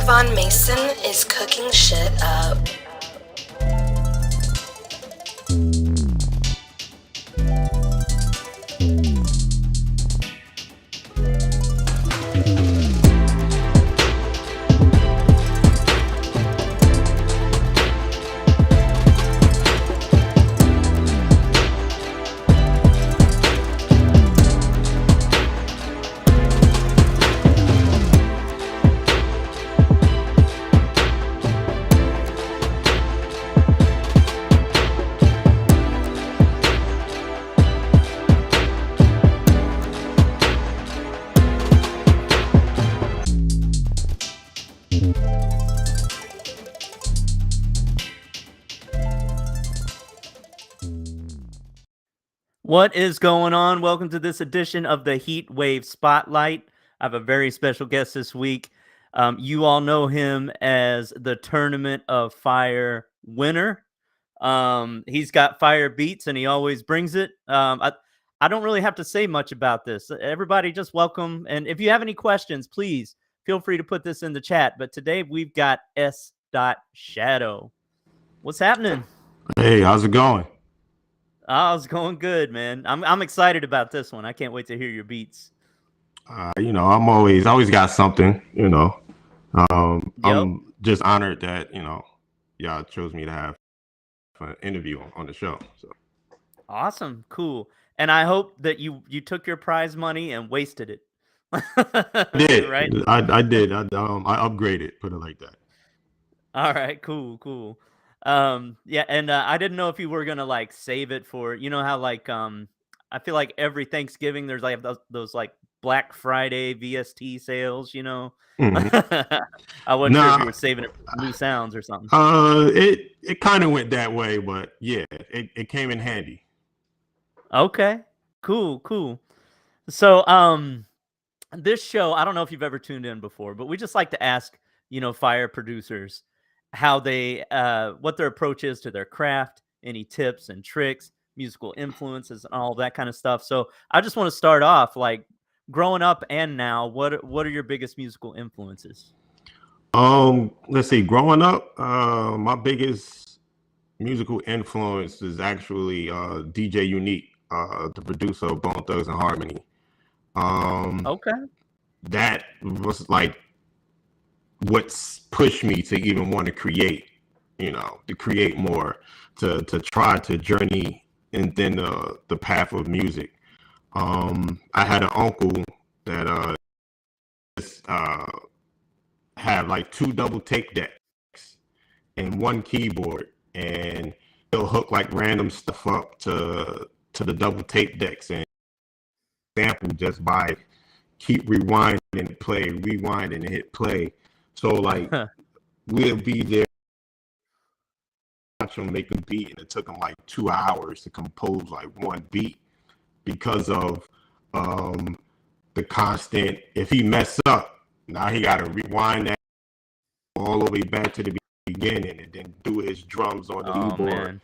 Von Mason is cooking shit up. What is going on? Welcome to this edition of the Heatwav Spotlight. I have a very special guest this week. You all know him as the Tournament of Fire winner. He's got fire beats and he always brings it. I don't really have to say much about this. Everybody just welcome. And if you have any questions, please feel free to put this in the chat. But today we've got S. Shadow. What's happening? Hey, how's it going? Oh, it's going good, man. I'm excited about this one. I can't wait to hear your beats. I'm always got something, I'm just honored that, y'all chose me to have an interview on the show. So awesome, cool. And I hope that you took your prize money and wasted it. I did, right? I did. I upgraded, put it like that. All right, cool. Yeah, and I didn't know if you were gonna like save it for, how like I feel like every Thanksgiving there's like those like Black Friday VST sales, Mm-hmm. I wasn't sure if you were saving it for new sounds or something. It kind of went that way, but yeah, it came in handy. Okay, cool. So this show, I don't know if you've ever tuned in before, but we just like to ask, fire producers how they what their approach is to their craft, any tips and tricks, musical influences, and all that kind of stuff. So I just want to start off like growing up and now, what are your biggest musical influences? Let's see, growing up, my biggest musical influence is actually DJ Unique, the producer of Bone Thugs and Harmony. Okay. That was like what's pushed me to even want to create, to create more, to try to journey and then the path of music. I had an uncle that had like 2 double tape decks and 1 keyboard, and he'll hook like random stuff up to the double tape decks and sample just by keep rewinding and play, rewinding and hit play. So like we'll be there, watch him make a beat, and it took him like 2 hours to compose like one beat because of the constant. If he mess up, now he got to rewind that all the way back to the beginning and then do his drums on the keyboard. Man.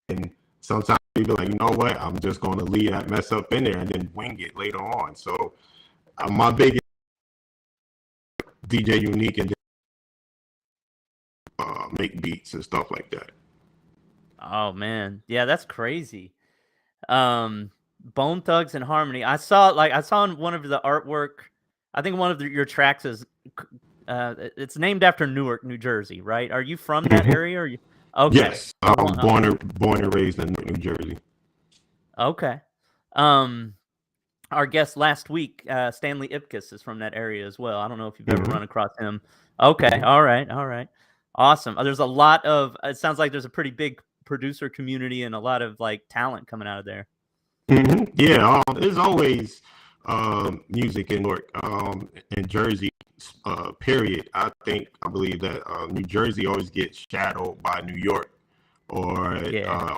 And sometimes he be like, you know what, I'm just going to leave that mess up in there and then wing it later on. So my biggest DJ Unique and make beats and stuff like that. Oh man, yeah, that's crazy. Bone Thugs and Harmony. I saw in one of the artwork. I think one of your tracks is it's named after Newark, New Jersey, right? Are you from that area? Or are you? Okay. Yes, I'm born and raised in New Jersey. Okay. Our guest last week, Stanley Ipkiss, is from that area as well. I don't know if you've ever run across him. Okay. All right. Awesome. There's a lot of. It sounds like there's a pretty big producer community and a lot of like talent coming out of there. Yeah, there's always music in Newark, in Jersey. Period. I believe that New Jersey always gets shadowed by New York or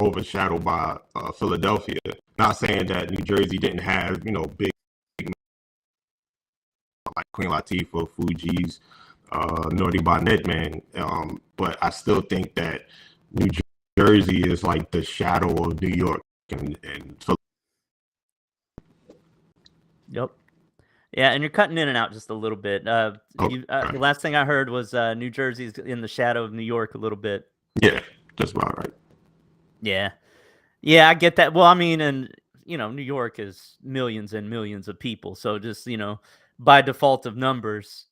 overshadowed by Philadelphia. Not saying that New Jersey didn't have, big like Queen Latifah, Fugees, Naughty by Nedman, but I still think that New Jersey is like the shadow of New York and Philadelphia. Yep. Yeah, and you're cutting in and out just a little bit. The last thing I heard was New Jersey's in the shadow of New York a little bit. Yeah, that's about right. Yeah, I get that. Well, I mean, and New York is millions and millions of people, so just by default of numbers,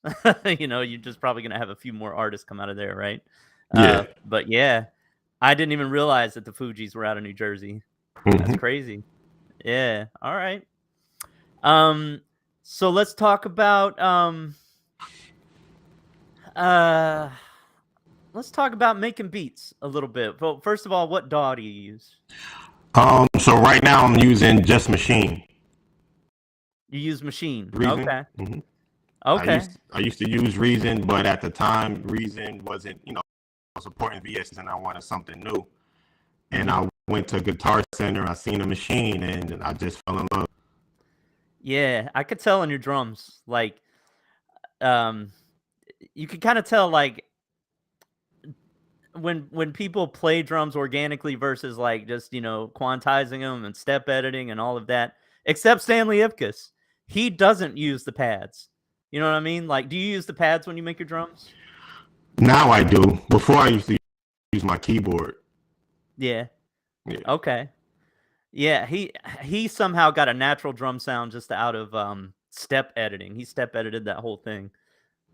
you're just probably gonna have a few more artists come out of there, right? Yeah. But yeah, I didn't even realize that the Fugees were out of New Jersey. That's crazy. Yeah. All right. So let's talk about making beats a little bit. Well, first of all, what DAW do you use? So right now I'm using just Machine. You use Machine. Reason. Okay. Mm-hmm. Okay. I used to use Reason, but at the time Reason wasn't, supporting VS, and I wanted something new. And I went to Guitar Center, I seen a Machine, and I just fell in love. Yeah, I could tell in your drums, like, you could kind of tell, like, when people play drums organically versus, like, just, quantizing them and step editing and all of that, except Stanley Ipkiss. He doesn't use the pads. You know what I mean? Like, do you use the pads when you make your drums? Now I do. Before I used to use my keyboard. Yeah. Okay. Yeah, he somehow got a natural drum sound just out of step editing. He step edited that whole thing.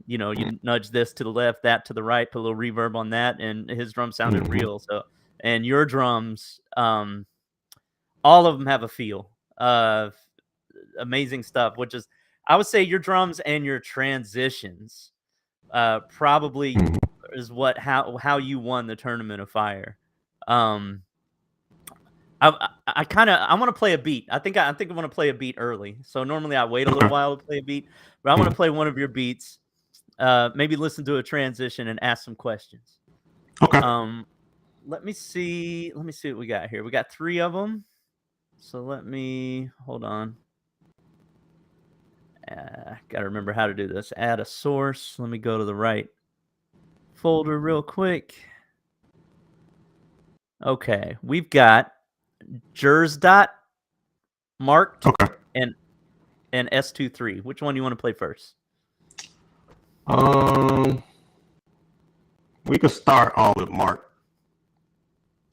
You nudge this to the left, that to the right, put a little reverb on that, and his drum sounded real. So, and your drums, all of them have a feel. Amazing stuff. Which is, I would say, your drums and your transitions, probably is how you won the Tournament of Fire. I want to play a beat. I think I want to play a beat early. So normally I wait a little while to play a beat, but I want to play one of your beats. Maybe listen to a transition and ask some questions. Okay. Let me see what we got here. We got 3 of them. So hold on. Gotta remember how to do this. Add a source. Let me go to the right folder real quick. Okay, we've got Jersdot, Marked, and S23. Which one do you want to play first? We could start all with Mark.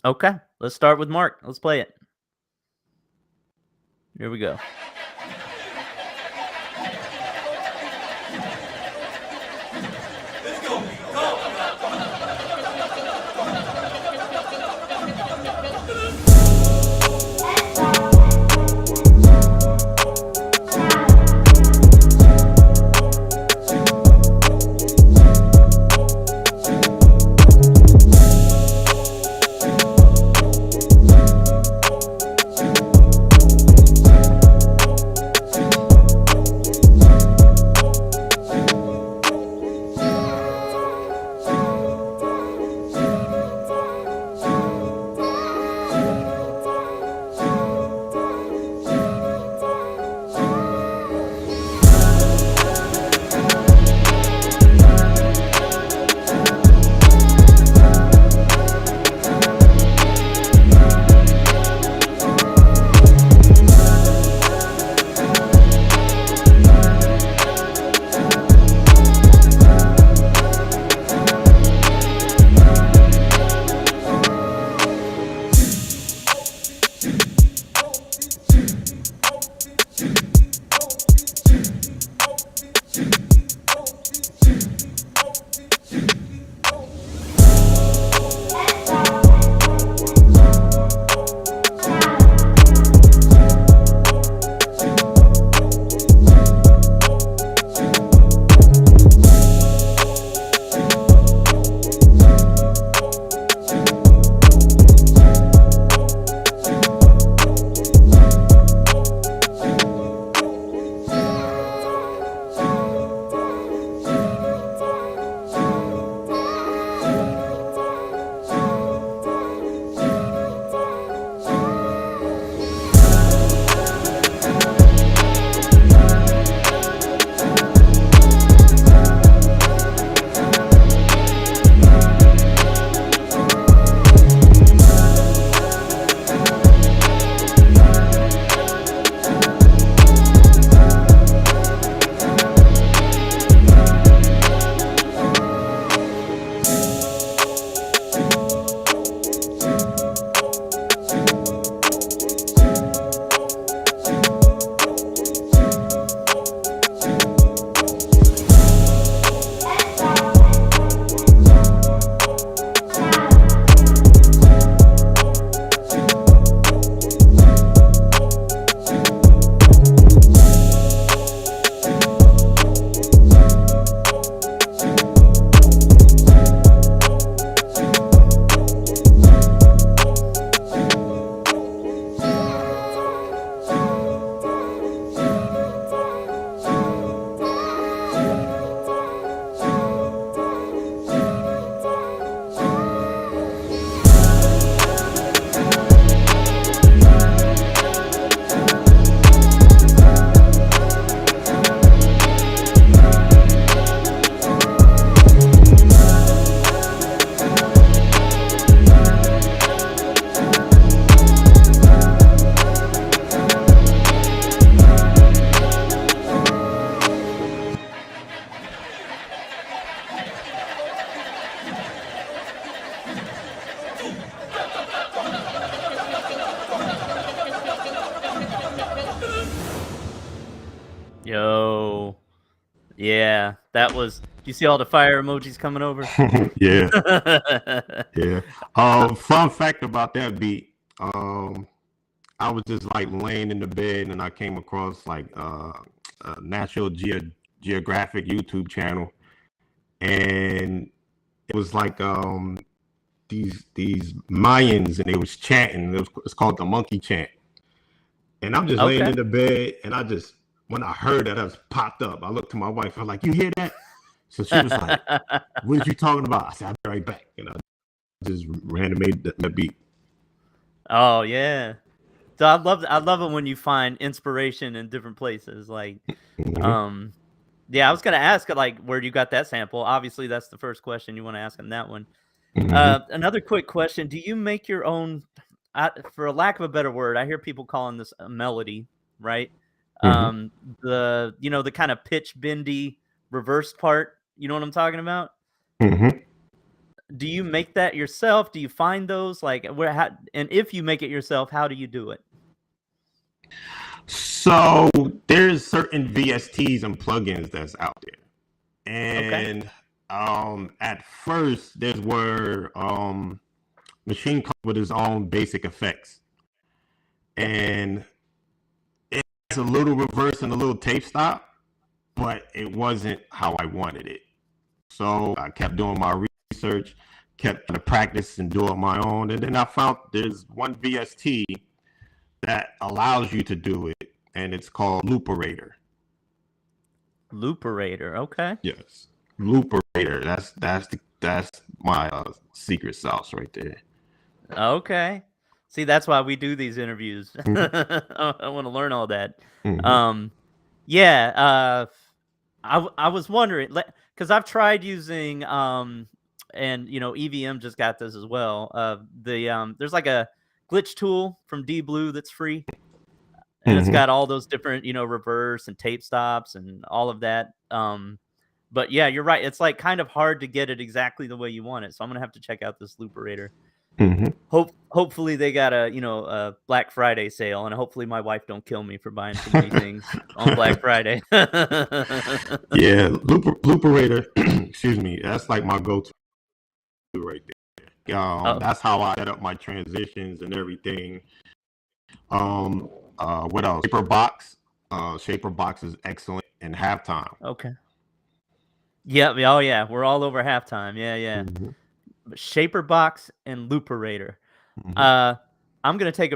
Okay, let's start with Mark. Let's play it. Here we go. Yo. Yeah, that was. Do you see all the fire emojis coming over? Yeah, yeah. Fun fact about that beat. I was just like laying in the bed and I came across like a Geographic YouTube channel, and it was like these Mayans, and they was chanting. It's called the monkey chant. And I'm just laying in the bed, and when I heard that, I just popped up. I looked to my wife. I was like, "You hear that?" So she was like, "What are you talking about?" I said, "I'll be right back." And I just ran and made that beat. Oh yeah. So I love it when you find inspiration in different places. Like, yeah, I was gonna ask like where you got that sample. Obviously, that's the first question you want to ask on that one. Another quick question: do you make your own? For a lack of a better word, I hear people calling this a melody, right? The kind of pitch bendy reverse part. You know what I'm talking about? Do you make that yourself? Do you find those? Like, and if you make it yourself, how do you do it? So there's certain VSTs and plugins that's out there, and at first there's where Machine comes with his own basic effects, and it has a little reverse and a little tape stop, but it wasn't how I wanted it. So I kept doing my research, kept trying to practice and do it my own, and then I found there's one VST that allows you to do it, and it's called Looperator. Looperator, okay. Yes, Looperator. That's my secret sauce right there. Okay. See, that's why we do these interviews. I want to learn all that. Yeah. I was wondering, because I've tried using and EVM just got this as well. There's like a glitch tool from D Blue that's free, and it's got all those different reverse and tape stops and all of that. But yeah, you're right. It's like kind of hard to get it exactly the way you want it. So I'm gonna have to check out this Looperator. Hopefully they got a Black Friday sale, and hopefully my wife don't kill me for buying too many things on Black Friday. Yeah, Looperator. Excuse me. That's like my go-to right there. That's how I set up my transitions and everything. What else? Shaperbox. Shaperbox is excellent in halftime. Okay. Yeah. Oh yeah. We're all over halftime. Yeah. Shaperbox and Looperator. I'm gonna take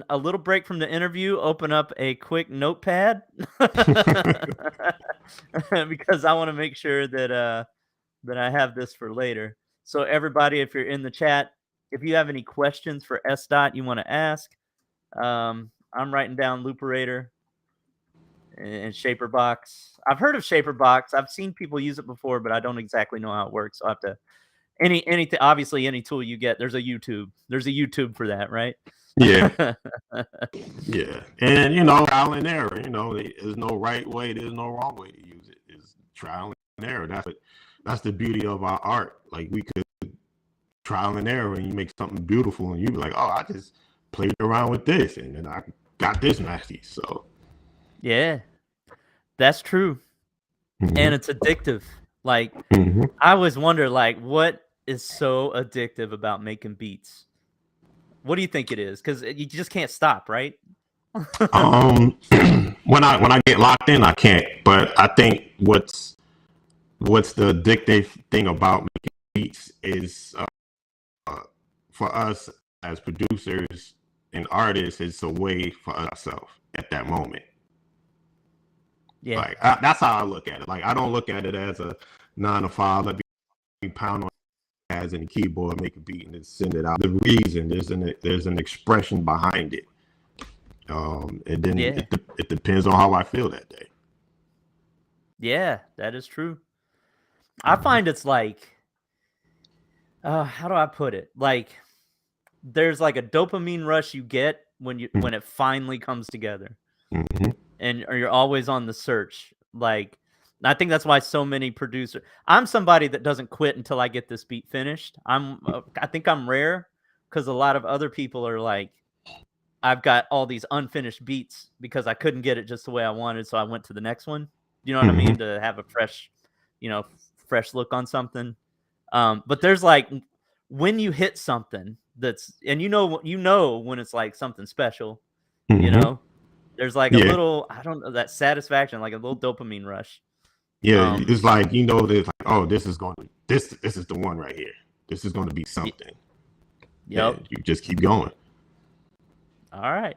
a little break from the interview, open up a quick notepad because I want to make sure that I have this for later. So everybody, if you're in the chat, if you have any questions for S. you want to ask, I'm writing down Looperator and Shaperbox. I've heard of Shaperbox. I've seen people use it before, but I don't exactly know how it works. So I have to anything. Obviously, any tool you get, there's a YouTube for that, right? Yeah. Yeah. And trial and error. There's no right way, there's no wrong way to use it. It's trial and error. That's the beauty of our art. Like, we could trial and error, and you make something beautiful, and you be like, oh, I just played around with this, and then I got this nasty. So yeah, that's true. And it's addictive. Like, I always wonder, like, what is so addictive about making beats? What do you think it is? Because you just can't stop, right? When I get locked in, I can't. But I think what's the addictive thing about making beats is for us as producers and artists, it's a way for ourselves at that moment. Yeah, like that's how I look at it. Like, I don't look at it as a 9 to 5. Let me pound on as in the keyboard, make a beat, and then send it out. The reason there's an expression behind it, and then it depends on how I feel that day. Yeah, that is true. I find it's like, how do I put it? Like, there's like a dopamine rush you get when it finally comes together, and you're always on the search. Like, I think that's why so many producers. I'm somebody that doesn't quit until I get this beat finished. I think I'm rare, because a lot of other people are like, I've got all these unfinished beats because I couldn't get it just the way I wanted, so I went to the next one. You know what I mean? To have a fresh, fresh look on something. But there's like when you hit something that's, and you know when it's like something special, there's like a little, I don't know, that satisfaction, like a little dopamine rush. Yeah, it's like that, like, oh, this is the one right here. This is going to be something. Yep. And you just keep going. All right.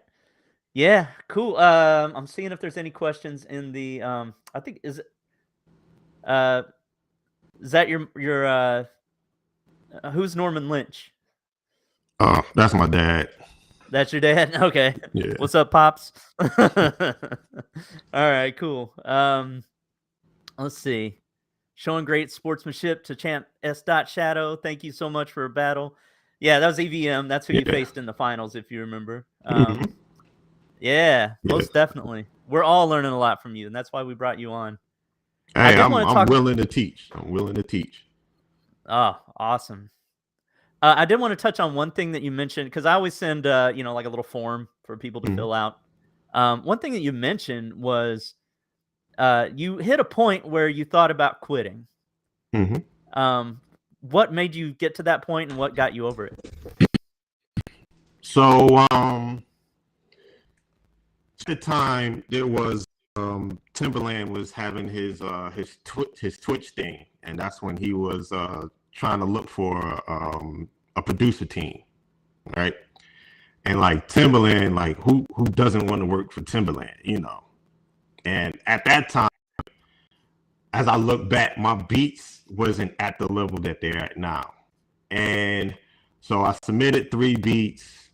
Yeah, cool. I'm seeing if there's any questions in the I think is that your who's Norman Lynch? Oh, that's my dad. That's your dad? Okay. Yeah. What's up, Pops? All right, cool. Let's see. Showing great sportsmanship to Champ S. Shadow. Thank you so much for a battle. Yeah, that was EVM. That's who you faced in the finals, if you remember. Yeah, most definitely. We're all learning a lot from you, and that's why we brought you on. Hey, I'm willing to teach. I'm willing to teach. Oh, awesome. I did want to touch on one thing that you mentioned, because I always send, like a little form for people to fill out. One thing that you mentioned was you hit a point where you thought about quitting. What made you get to that point, and what got you over it? So, at the time, there was Timberland was having his Twitch thing, and that's when he was trying to look for a producer team, right? And like Timberland, like who doesn't want to work for Timberland, And at that time, as I look back, my beats wasn't at the level that they're at now. And so I submitted 3 beats.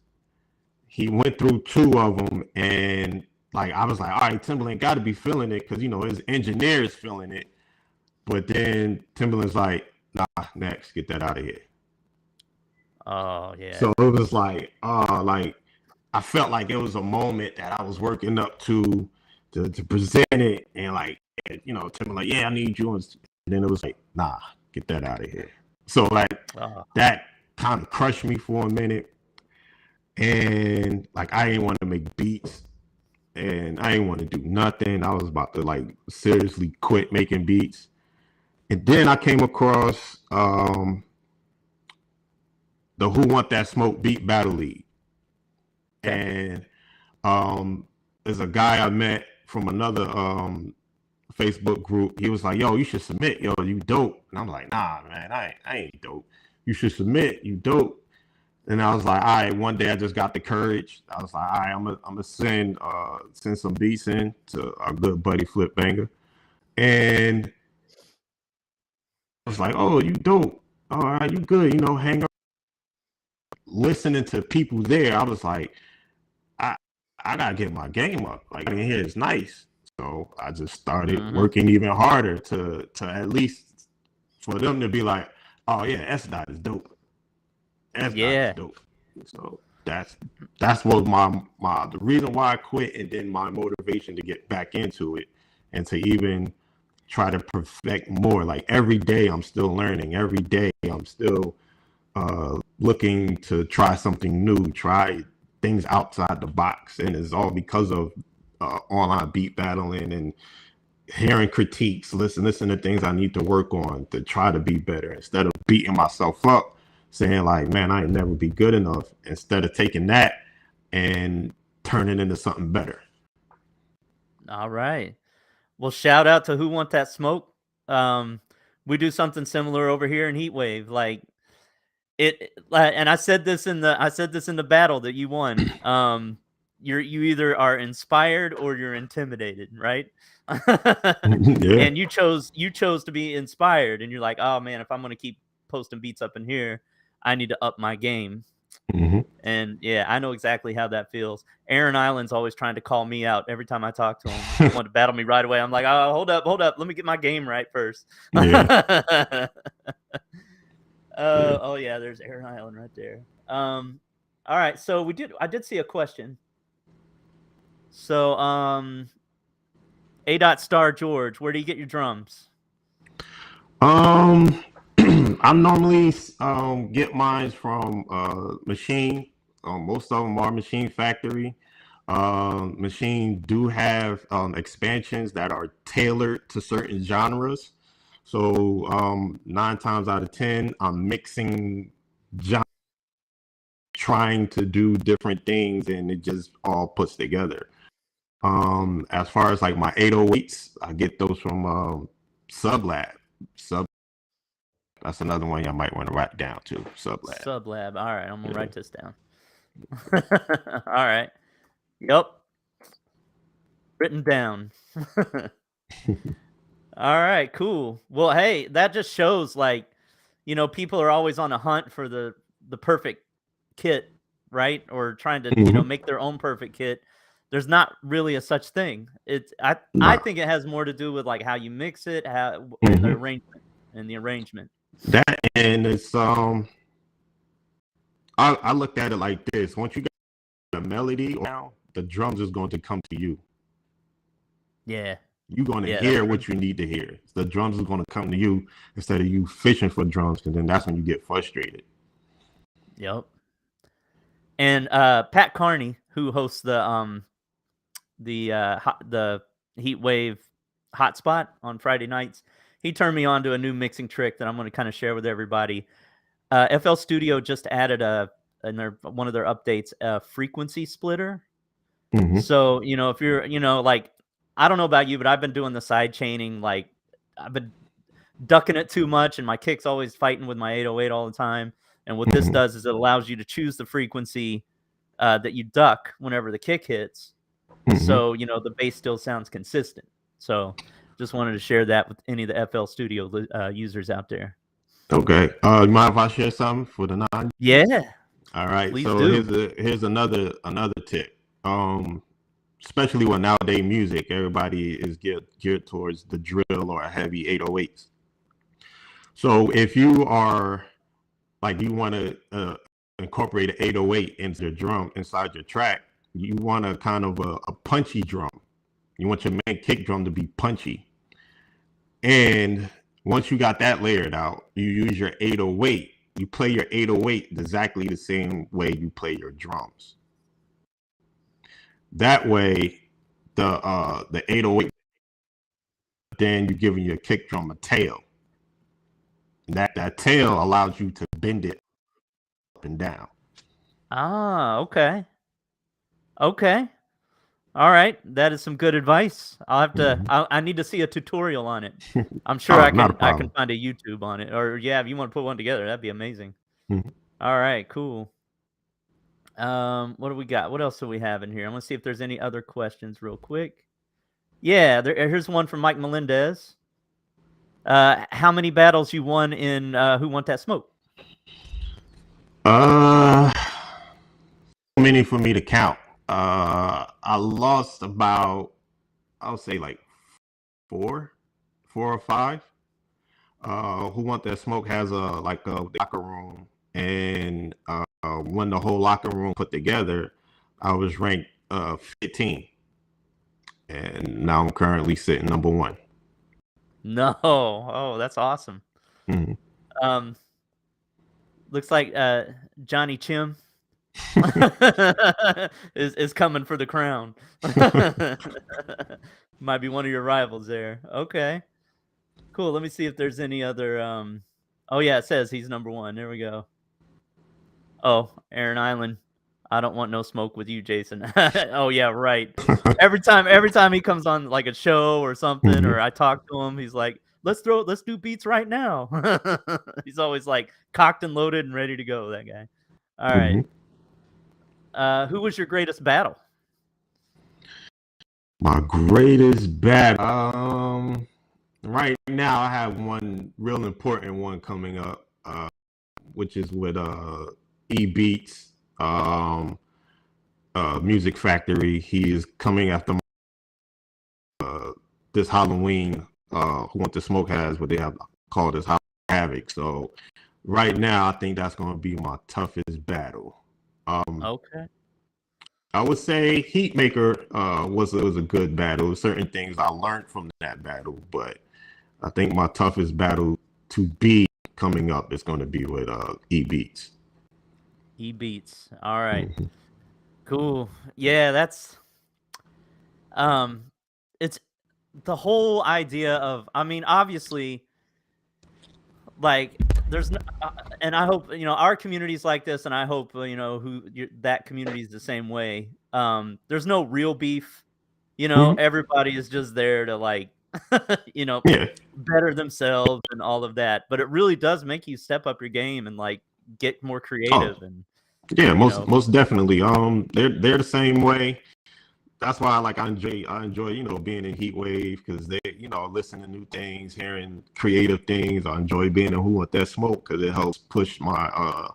He went through 2 of them, and like I was like, all right, Timberland got to be feeling it because his engineer is feeling it. But then Timberland's like, nah, next, get that out of here. Oh yeah. So it was like, I felt like it was a moment that I was working up to present it, and like, Timberland, like, yeah, I need you, and then it was like, nah, get that out of here. So like that kind of crushed me for a minute. And like I didn't want to make beats, and I didn't want to do nothing. I was about to like seriously quit making beats. And then I came across the Who Want That Smoke Beat Battle League. And there's a guy I met from another Facebook group. He was like, yo, you should submit, yo, you dope. And I'm like, nah, man, I ain't dope. You should submit, you dope. And I was like, all right, one day I just got the courage. I was like, all right, I'm gonna send some beats in to our good buddy Flip Banger. And I was like, oh, you dope. All right, you good, hang up. Listening to people there, I was like, I gotta get my game up. Like, in here is nice. So I just started working even harder to at least for them to be like, oh yeah, S-Dot is dope. S-Dot is dope. So that's what the reason why I quit, and then my motivation to get back into it and to even try to perfect more. Like every day I'm still learning. Every day I'm still looking to try something new, try things outside the box. And it's all because of online beat battling and hearing critiques, listen to things I need to work on to try to be better, instead of beating myself up saying like, man, I ain't never be good enough, instead of taking that and turning into something better. All right. Well, shout out to Who Want That Smoke. We do something similar over here in Heatwave. Like and I said this in the battle that you won. You either are inspired or you're intimidated, right? Yeah. And you chose to be inspired, and you're like, oh man, if I'm gonna keep posting beats up in here, I need to up my game. And yeah, I know exactly how that feels. Aaron Island's always trying to call me out every time I talk to him. He wanted to battle me right away. I'm like, oh, hold up, let me get my game right first. Yeah. Oh yeah, there's Aaron Island right there. All right, so I did see a question. So A. George, where do you get your drums? I normally get mine from Machine Most of them are Machine Factory. Machine do have expansions that are tailored to certain genres. So 9 times out of 10, I'm mixing genres, trying to do different things, and it just all puts together. As far as like my 808s, I get those from Sublab. That's another one you might want to write down too. Sublab. All right, I'm gonna write this down. All right. Yep. Written down. All right, cool. Well, hey, that just shows like, people are always on a hunt for the perfect kit, right? Or trying to, make their own perfect kit. There's not really a such thing. I think it has more to do with like how you mix it, and the arrangement. That, and it's I looked at it like this. Once you got a melody, now the drums is going to come to you. Yeah. You're going to hear what you need to hear. The drums is going to come to you instead of you fishing for drums, because then that's when you get frustrated. Yep. And Pat Carney, who hosts the Heatwave Hotspot on Friday nights, he turned me on to a new mixing trick that I'm going to kind of share with everybody. FL Studio just added one of their updates, a frequency splitter. So, if you're, like, I don't know about you, but I've been doing the side chaining. Like, I've been ducking it too much, and my kick's always fighting with my 808 all the time. And what this does is it allows you to choose the frequency that you duck whenever the kick hits. So, the bass still sounds consistent. So just wanted to share that with any of the FL Studio users out there. Okay. You mind if I share something for the non? Yeah. All right. Please so do. here's another tip. Especially with nowadays music, everybody is geared towards the drill or heavy 808s. So if you are like, you want to incorporate an 808 into your drum inside your track, you want a kind of a punchy drum. You want your main kick drum to be punchy. And once you got that layered out, you use your 808. You play your 808 exactly the same way you play your drums. That way, the 808, then you're giving your kick drum a tail. That tail allows you to bend it up and down. Ah, okay. Okay. All right. That is some good advice. I'll have to, I need to see a tutorial on it. I'm sure I can find a YouTube on it. Or if you want to put one together, that'd be amazing. All right, cool. What do we got? What else do we have in here? I'm gonna see if there's any other questions real quick. Yeah, here's one from Mike Melendez. How many battles you won in Who Want That Smoke? Many for me to count. I lost about, I'll say like 4 or 5. Who Want That Smoke has a locker room, and when the whole locker room put together, I was ranked 15, and now I'm currently sitting number 1. No, oh, that's awesome. Looks like Johnny Chim is coming for the crown. Might be one of your rivals there. Okay, cool. Let me see if there's any other. Oh yeah, it says he's number 1. There we go. Oh, Aaron Island. I don't want no smoke with you, Jason. Oh yeah, right. Every time he comes on like a show or something, or I talk to him, he's like, let's do beats right now. He's always like cocked and loaded and ready to go, that guy. All right. Who was your greatest battle? My greatest battle. Right now I have one real important one coming up, which is with E Beats, Music Factory. He is coming after this Halloween. Who Want to Smoke has what they have called as Havoc. So right now, I think that's going to be my toughest battle. Okay. I would say Heatmaker was a good battle. Certain things I learned from that battle, but I think my toughest battle to be coming up is going to be with E Beats. E-Beats. All right. Cool. Yeah, that's it's the whole idea of, I mean, obviously, like, there's no, and I hope, our community's like this, and I hope, that community is the same way. There's no real beef, Mhm. everybody is just there to, like, you know, Yeah, better themselves and all of that. But it really does make you step up your game and, like, get more oh creative and, yeah, you most know, most definitely. They're the same way. That's why I enjoy being in Heatwave, because they listen to new things, hearing creative things. I enjoy being in Who Want That Smoke because it helps push my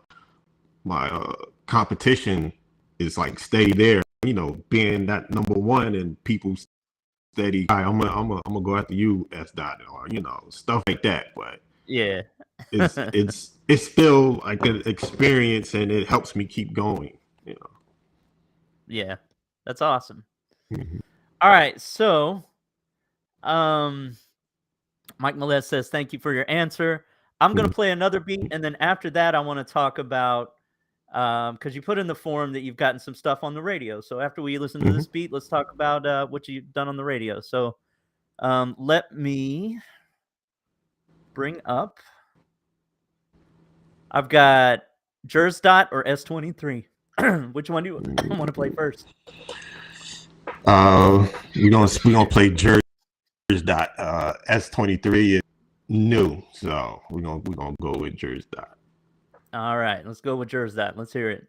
competition is like stay there. Being that number one and people steady. All right, I'm gonna go after you, S dot, or stuff like that. But yeah. it's still like an experience, and it helps me keep going. You know. Yeah. That's awesome. Mhm. All right, so um Mike Melez says, "Thank you for your answer." I'm gonna Mhm. play another beat, and then after that, I want to talk about because you put in the forum that you've gotten some stuff on the radio. So after we listen to Mhm. this beat, let's talk about what you've done on the radio. So let me bring up. I've got Dot or S23. Which one do you want to play first? We're gonna play Jersey dot. S23 is new, so we're gonna go with Jersey dot. All right, let's go with Dot. Let's hear it.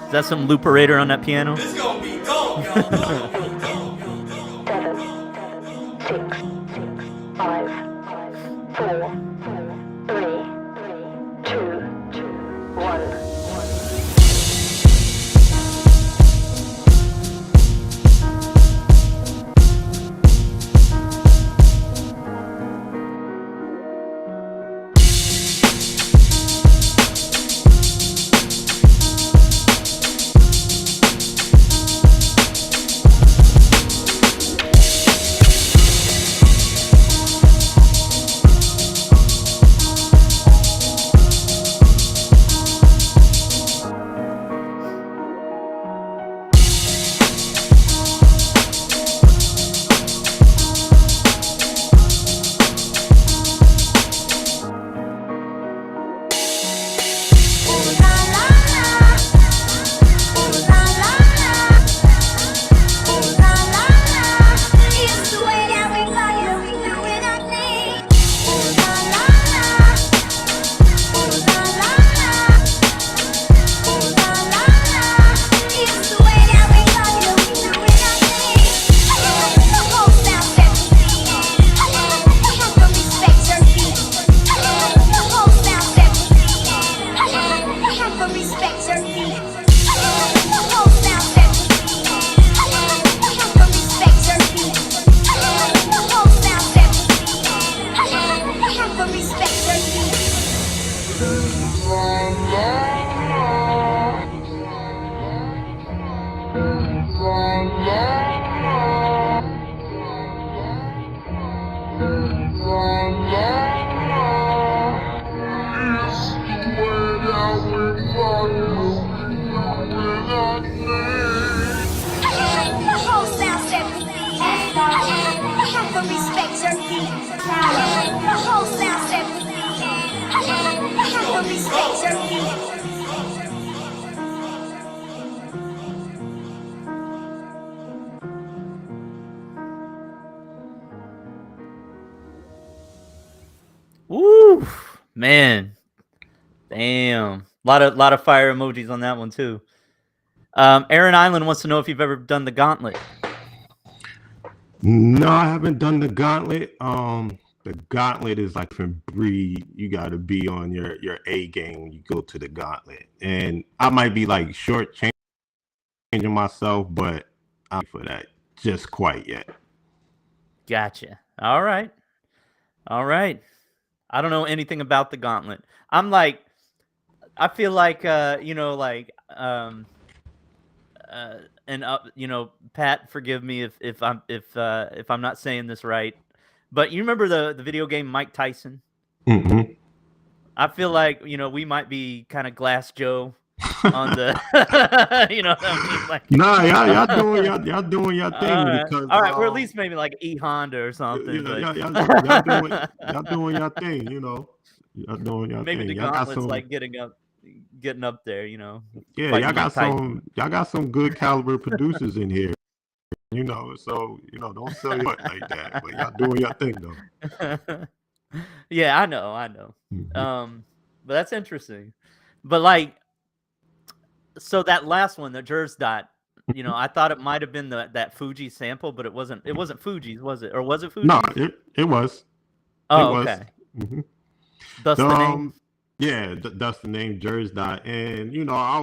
Is that some looperator on that piano? It's gonna be dope, y'all. Five, four, three, two, one. Woo, man, damn, lot of fire emojis on that one too. Aaron Island wants to know if you've ever done the gauntlet. No, I haven't done the gauntlet. The gauntlet is like for breed. You got to be on your A game when you go to the gauntlet, and I might be like short changing myself, but I'm for that just quite yet. Gotcha. All right. I don't know anything about the gauntlet. I'm like, I feel like like and Pat, forgive me if I'm not saying this right, but you remember the video game Mike Tyson? Hmm. I feel like we might be kind of Glass Joe on the, you know what I mean? Like, Nah, y'all doing y'all thing because all right, we're at least maybe like E Honda or something, yeah, but y'all doing y'all thing, y'all doing y'all maybe thing. the Y'all got gauntlet's some, like getting up there, yeah, fighting Mike Tyson. y'all got some good caliber producers in here, so don't sell your butt like that. But y'all doing your thing though. Yeah, I know. Mhm. But that's interesting. But like, so that last one, the Jers dot, I thought it might have been that Fuji sample, but it wasn't. It wasn't Fuji's, was it? Or was it No, Fuji's? it was. It Oh, was. okay. Hmm. Thus The the name. yeah, that's the name Jersey Dot, and I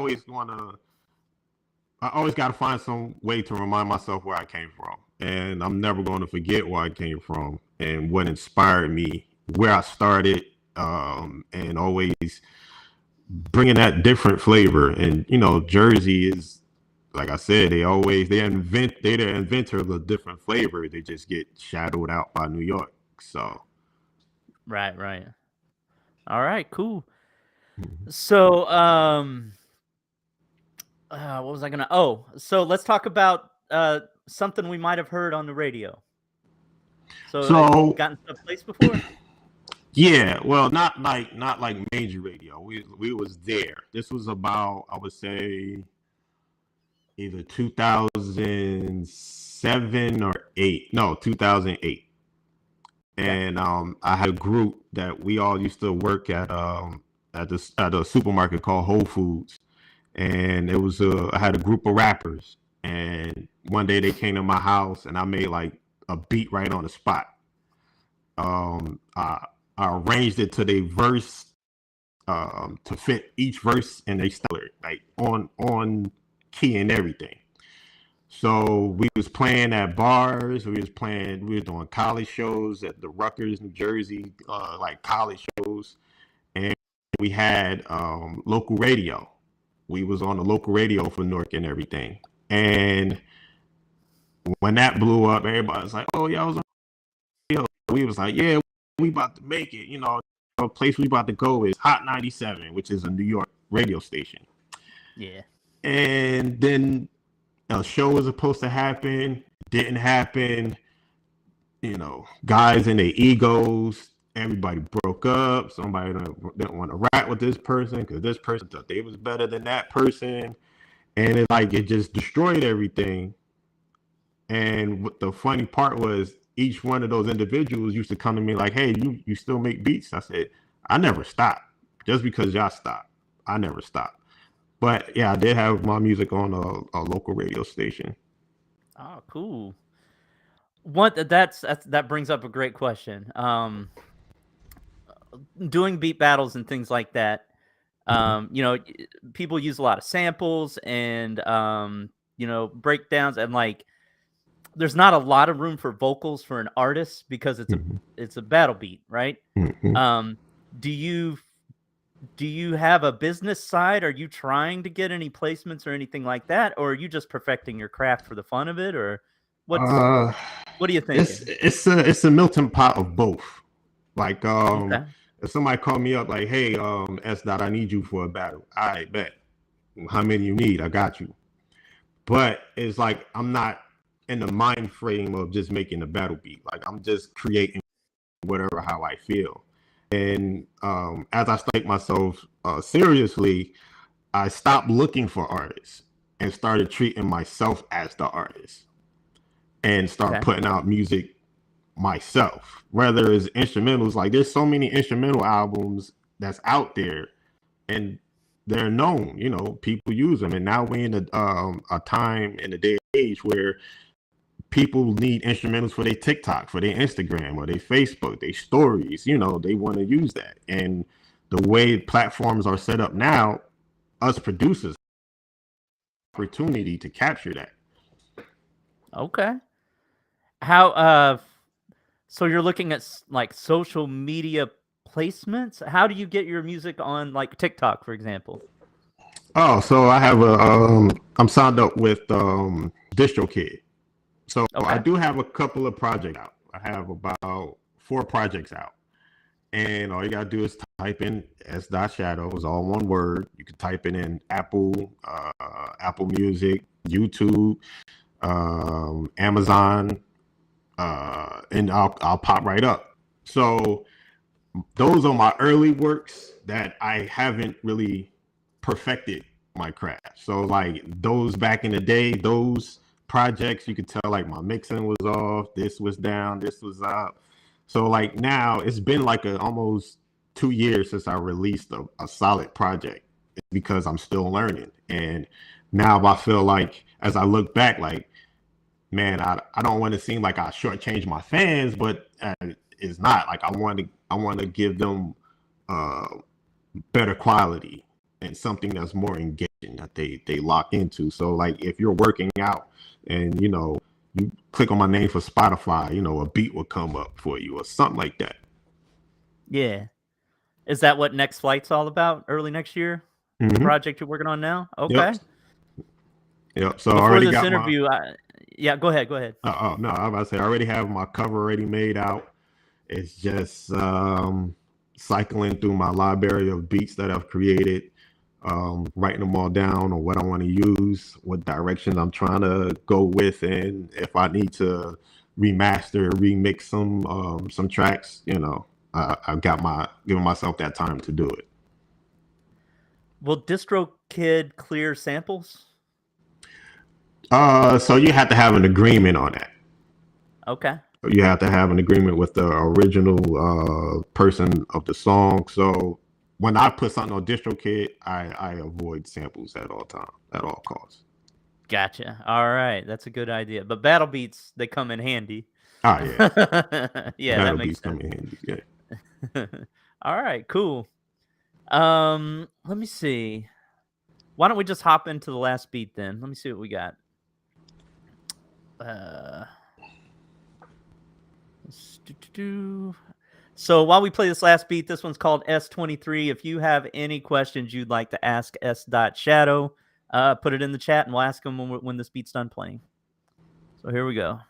always got to find some way to remind myself where I came from, and I'm never going to forget where I came from and what inspired me, where I started, and always bringing that different flavor. And Jersey is, like I said, they're the inventor of a different flavor. They just get shadowed out by New York. So. Right. All right, cool. Mhm. So, what was I gonna? Oh, so let's talk about something we might have heard on the radio. So, have you So gotten to a place before? yeah, well, not like major radio. We was there. This was about, I would say, either 2007 or 8. No, 2008. Okay. And I had a group that we all used to work at a supermarket called Whole Foods, and I had a group of rappers, and one day they came to my house and I made like a beat right on the spot. I arranged it to their verse, to fit each verse in a stellar, like on key and everything. So we was playing at bars. We was doing college shows at the Rutgers, New Jersey, like college shows, and we had local radio. We was on the local radio for Newark and everything. And when that blew up, everybody was like, "Oh, y'all was on radio." We was like, "Yeah, we about to make it." A place we about to go is Hot 97, which is a New York radio station. Yeah. And then a show was supposed to happen, didn't happen. Guys and their egos, everybody broke up. Somebody didn't want to rap with this person because this person thought they was better than that person, and it just destroyed everything. And what the funny part was, each one of those individuals used to come to me like, "Hey, you still make beats?" I said, "I never stopped. Just because y'all stopped, I never stopped." But yeah, I did have my music on a local radio station. Oh, cool. That brings up a great question. Doing beat battles and things like that. People use a lot of samples and breakdowns, and like there's not a lot of room for vocals for an artist because Mm-hmm. it's a battle beat, right? Mm-hmm. Um, do you have a business side? Are you trying to get any placements or anything like that, or are you just perfecting your craft for the fun of it, or what's Uh, what are you it's thinking? it's a melting pot of both. Like Okay. if somebody called me up like, "Hey, S dot, I need you for a battle." I bet. How many you need? I got you. But it's like I'm not in the mind frame of just making a battle beat. Like I'm just creating whatever how I feel. And as I take myself seriously, I stopped looking for artists and started treating myself as the artist and start Okay. putting out music myself. Whether it's instrumentals, like there's so many instrumental albums that's out there, and they're known. People use them, and now we're in a time in the day and age where people need instrumentals for their TikTok, for their Instagram, or their Facebook, their stories. They want to use that, and the way platforms are set up now, us producers opportunity to capture that. Okay. How so you're looking at like social media placements? How do you get your music on like TikTok, for example? Oh, so I have I'm signed up with DistroKid. So I Okay. do have a couple of projects out. I have about 4 projects out. And all you gotta do is type in S.Shadow, it's all one word. You can type it in Apple Music, YouTube, Amazon, and I'll pop right up. So those are my early works that I haven't really perfected my craft. So like those back in the day, those projects, you could tell like my mixing was off, this was down, this was up. So like now it's been like almost 2 years since I released a solid project. It's because I'm still learning. And now I feel like as I look back, like, man, I don't want to seem like I shortchange my fans, but it's not. Like I want to give them uh, better quality and something that's more engaging that they lock into. So like if you're working out and you click on my name for Spotify, a beat will come up for you or something like that. Yeah. Is that what Next Flight's all about? Early next year? The Mm-hmm. project you're working on now? Yep. Okay. Yep. So I Before already this got interview, yeah, go ahead. Go ahead. oh no, I was about to say I already have my cover already made out. It's just cycling through my library of beats that I've created, writing them all down on what I want to use, what direction I'm trying to go with, and if I need to remaster, remix some tracks, I've giving myself that time to do it. Will DistroKid clear samples? So you have to have an agreement on that. Okay. You have to have an agreement with the original person of the song. So when I put something on DistroKid, I avoid samples at all time, at all costs. Gotcha. All right. That's a good idea. But battle beats, they come in handy. Oh yeah. Yeah, That'll that be makes sense. coming handy. Yeah. All right, cool. Let me see. Why don't we just hop into the last beat then? Let me see what we got. So while we play this last beat, this one's called S23. If you have any questions you'd like to ask S.Shadow, put it in the chat and we'll ask him when this beat's done playing. So here we go.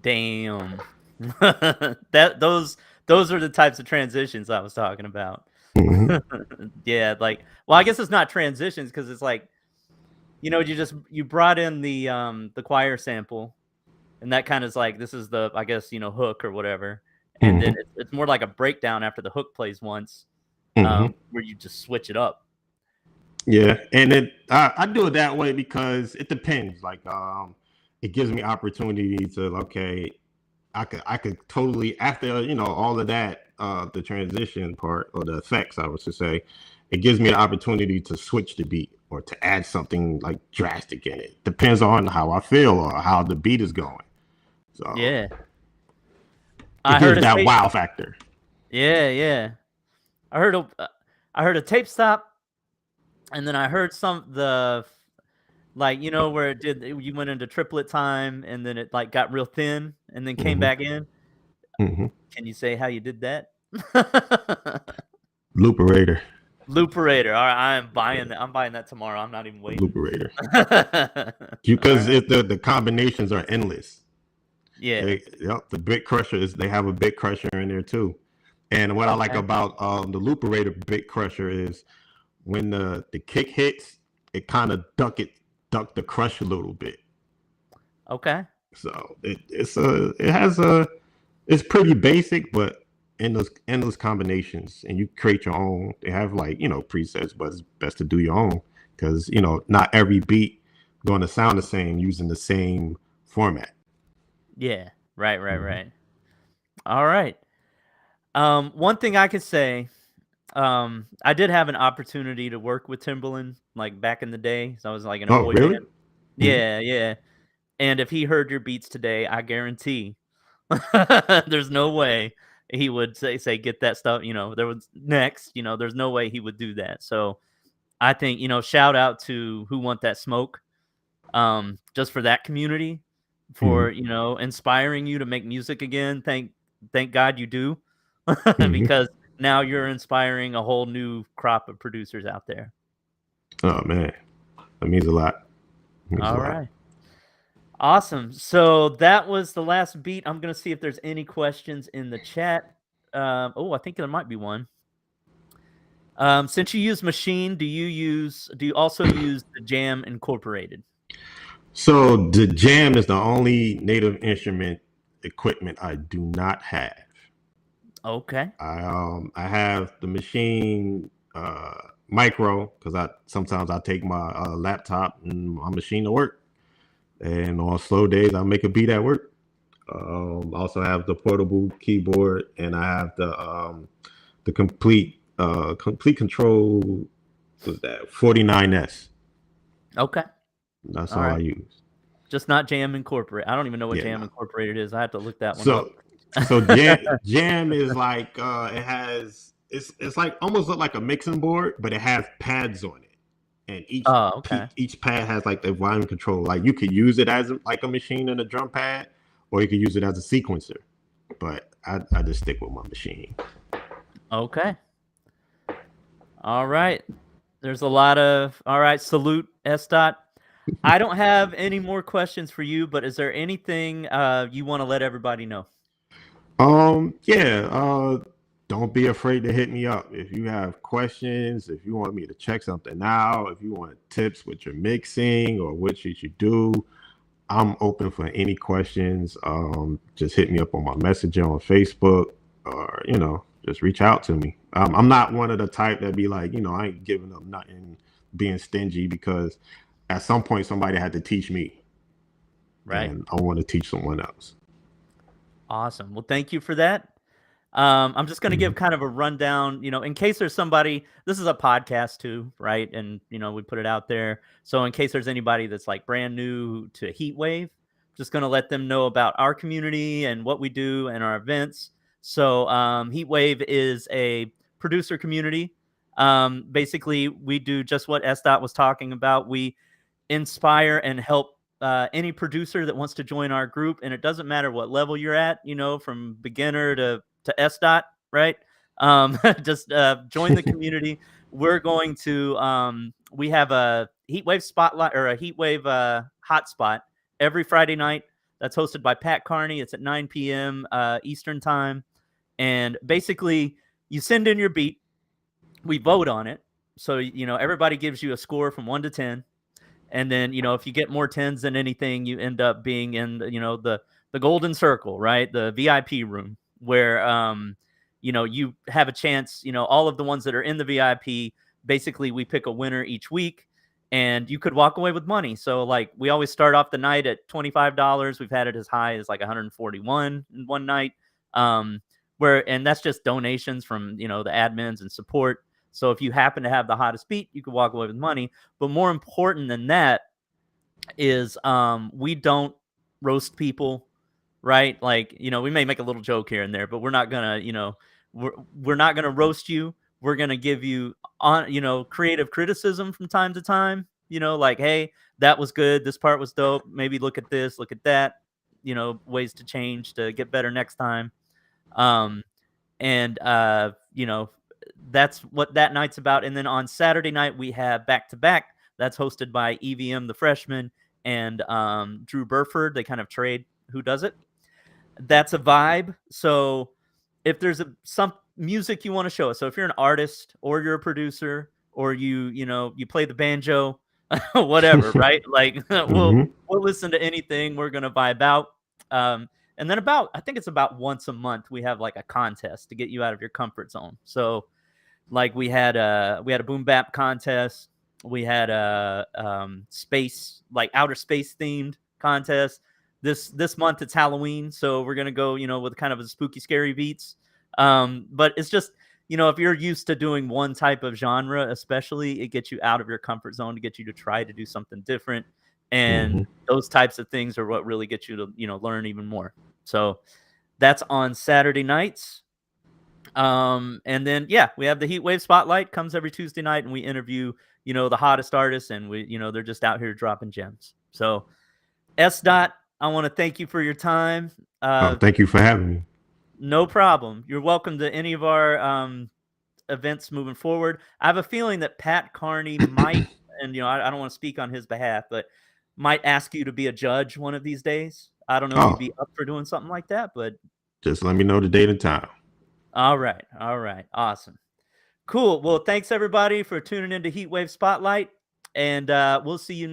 Damn. Those are the types of transitions I was talking about. Mhm. Yeah, like, well, I guess it's not transitions because it's like, you brought in the choir sample, and that kind of is like, this is the, I guess, hook or whatever, and then Mhm. it's more like a breakdown after the hook plays once, Mhm. where you just switch it up. Yeah, and then I do it that way because it depends. Like, it gives me opportunity to, okay, I could totally, after all of that, the transition part or the effects, I was to say, it gives me an opportunity to switch the beat or to add something like drastic in it. Depends on how I feel or how the beat is going. So Yeah, it I heard gives a that tape. wow factor. Yeah, yeah. I heard a tape stop, and then I heard like, where you went into triplet time, and then it like got real thin, and then came Hmm. back in. Hmm. Can you say how you did that? Looperator, Looperator. All right, I'm buying that. I'm buying that tomorrow. I'm not even waiting. looperator. All Because right. the combinations are endless. Yeah. The bit crusher they have a bit crusher in there too. And what I like Okay. about the looperator bit crusher is when the kick hits, it kind of duck the crush a little bit. Okay. So it's pretty basic, but endless combinations, and you create your own. They have like presets, but it's best to do your own because not every beat going to sound the same using the same format. Yeah. Right. Right. Mhm. Right. All right. One thing I could say, I did have an opportunity to work with Timbaland like back in the day. So I was like in a Oh, boy really? band. Mhm. Yeah. Yeah. And if he heard your beats today, I guarantee there's no way he would say get that stuff. There was next. There's no way he would do that. So I think shout out to Who Want That Smoke, just for that community, Mhm. for inspiring you to make music again. Thank God you do, Mhm. because now you're inspiring a whole new crop of producers out there. Oh man, that means a lot. It means a All lot. right. Awesome. So that was the last beat. I'm gonna see if there's any questions in the chat. I think there might be one. Since you use Machine, do you also use the Jam Incorporated? So the jam is the only native instrument equipment I do not have. Okay. I have the machine micro because I sometimes I take my laptop and my machine to work, and on slow days I make a beat at work. I also have the portable keyboard, and I have the complete control. Was that 49S? Okay. That's All all I right. use. Just not Jam Incorporated. I don't even know what Yeah, Jam no. Incorporated is. I have to look that one up. So jam is like it has it's like almost look like a mixing board, but it has pads on it, and Oh, okay. each pad has like the volume control. Like you could use it as like a machine and a drum pad, or you could use it as a sequencer. But I just stick with my machine. Okay. All right. There's a lot of all right. Salute S dot. I don't have any more questions for you, but is there anything you want to let everybody know? Yeah, don't be afraid to hit me up if you have questions, if you want me to check something out, if you want tips with your mixing or what you should do. I'm open for any questions. Just hit me up on my messenger on Facebook, or just reach out to me. I'm not one of the type that be like, I ain't giving up nothing, being stingy, because at some point somebody had to teach me, Right. and I want to teach someone else. Awesome. Well, thank you for that. I'm just going to Mhm. give kind of a rundown, in case there's somebody, this is a podcast too, right? And, we put it out there. So in case there's anybody that's like brand new to Heatwave, just going to let them know about our community and what we do and our events. So Heatwave is a producer community. Basically, we do just what S. Dot was talking about. We inspire and help any producer that wants to join our group, and it doesn't matter what level you're at, from beginner to S dot, right? Just join the community. We're going to we have a Heatwave spotlight or a Heatwave hotspot every Friday night. That's hosted by Pat Carney. It's at 9 p.m. Eastern time. And basically, you send in your beat. We vote on it. So, everybody gives you a score from 1 to 10. And then, if you get more 10s than anything, you end up being in, the golden circle, right? The VIP room where, you have a chance, all of the ones that are in the VIP, basically we pick a winner each week and you could walk away with money. So like we always start off the night at $25. We've had it as high as like 141 in one night. And that's just donations from, the admins and support. So if you happen to have the hottest beat, you could walk away with money. But more important than that is we don't roast people, right? Like, we may make a little joke here and there, but we're not gonna, we're not gonna roast you. We're gonna give you creative criticism from time to time. Like, hey, that was good. This part was dope. Maybe look at this, look at that. Ways to change to get better next time. That's what that night's about. And then on Saturday night, we have back to back. That's hosted by EVM, the freshman, and Drew Burford. They kind of trade who does it. That's a vibe. So if there's some music you want to show us, so if you're an artist or you're a producer or you play the banjo, whatever, right? Like we'll listen to anything. We're gonna vibe out. And then I think it's about once a month we have like a contest to get you out of your comfort zone. So like we had a boom bap contest. We had a like outer space themed contest. This month it's Halloween, so we're gonna go with kind of a spooky, scary beats. But it's just if you're used to doing one type of genre, especially, it gets you out of your comfort zone to get you to try to do something different. And those types of things are what really get you to learn even more. So that's on Saturday nights. And then we have the Heatwave Spotlight, comes every Tuesday night, and we interview the hottest artists, and we they're just out here dropping gems. So S. Dot, I want to thank you for your time. Thank you for having me. No problem. You're welcome to any of our events moving forward. I have a feeling that Pat Carney might, and I don't want to speak on his behalf, but might ask you to be a judge one of these days. I don't know if you'd be up for doing something like that, but just let me know the date and time. All right. Awesome. Cool. Well, thanks everybody for tuning into Heatwave Spotlight, and we'll see you